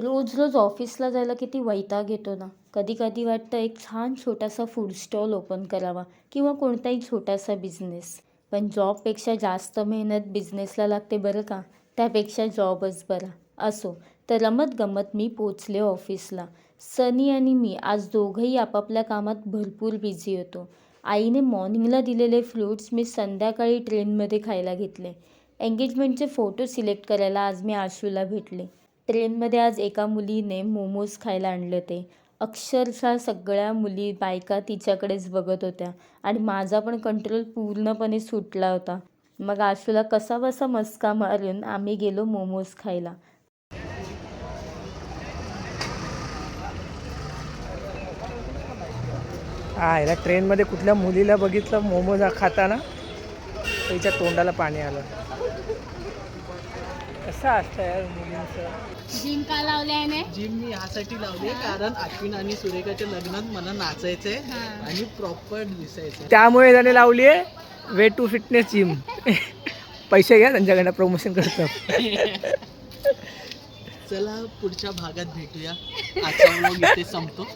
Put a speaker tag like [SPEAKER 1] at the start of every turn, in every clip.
[SPEAKER 1] रोज रोज ऑफिसला जायला किती वैताग येतो ना. कधी कधी वाटतं एक छान छोटासा फूड स्टॉल ओपन करावा किंवा कोणताही छोटासा बिझनेस. पण जॉबपेक्षा जास्त मेहनत बिझनेसला लागते बरं का. त्यापेक्षा जॉबच बरा. असो, तर रमत गमत मी पोचले ऑफिसला. सनी आणि मी आज दोघंही आपापल्या कामात भरपूर बिझी होतो. आईने मॉर्निंगला दिलेले फ्रूट्स मी संध्याकाळी ट्रेनमध्ये खायला घेतले. एंगेजमेंटचे फोटो सिलेक्ट करायला आज मी आशूला भेटले. ट्रेनमध्ये आज एका मुलीने मोमोज खायला आणले ते. अक्षरशः सगळ्या मुली बायका तिच्याकडेच बघत होत्या आणि माझा पण कंट्रोल पूर्णपणे सुटला होता. मग आशूला कसाबसा मस्का मारून आम्ही गेलो मोमोज खायला.
[SPEAKER 2] ह्याला ट्रेनमध्ये कुठल्या मुलीला बघितलं मोमोज खाताना तिच्या तोंडाला पाणी आलं. कसं असतं यार मुलींचं.
[SPEAKER 3] जिम का लावल्याने?
[SPEAKER 4] जिम मी ह्यासाठी लावली कारण अश्विन आणि सुरेखाच्या लग्नात मला नाचायचंय आणि प्रॉपर दिसायचंय.
[SPEAKER 2] त्यामुळे त्याने लावली आहे वे टू फिटनेस जिम. पैसे घ्या त्यांच्याकडनं, प्रमोशन करतो.
[SPEAKER 4] चला पुढच्या भागात भेटूया. आजचा व्लॉग इथे संपतो.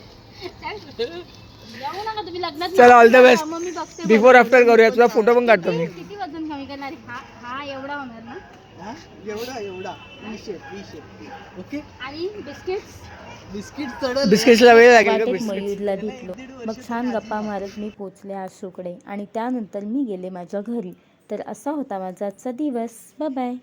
[SPEAKER 3] जाऊ नका तुम्ही लग्नात.
[SPEAKER 2] चला, ऑल द बेस्ट.
[SPEAKER 3] मग मी बघते
[SPEAKER 2] बिफोर आफ्टर करूया. तुझा फोटो पण काढतो मी.
[SPEAKER 3] किती वजन कमी करणार आहे? हा एवढा होणार ना.
[SPEAKER 4] एवढा वी शेप. ओके.
[SPEAKER 3] आणि बिस्किट्स.
[SPEAKER 2] बिस्किट्सला वेळ लागेल का?
[SPEAKER 1] वाटेत मयूरला भेटलो. मग छान गप्पा मारत मी पोचले आशूकडे आणि त्यानंतर मी गेले माझ्या घरी. तर असा होता माझा आजचा दिवस. Bye bye.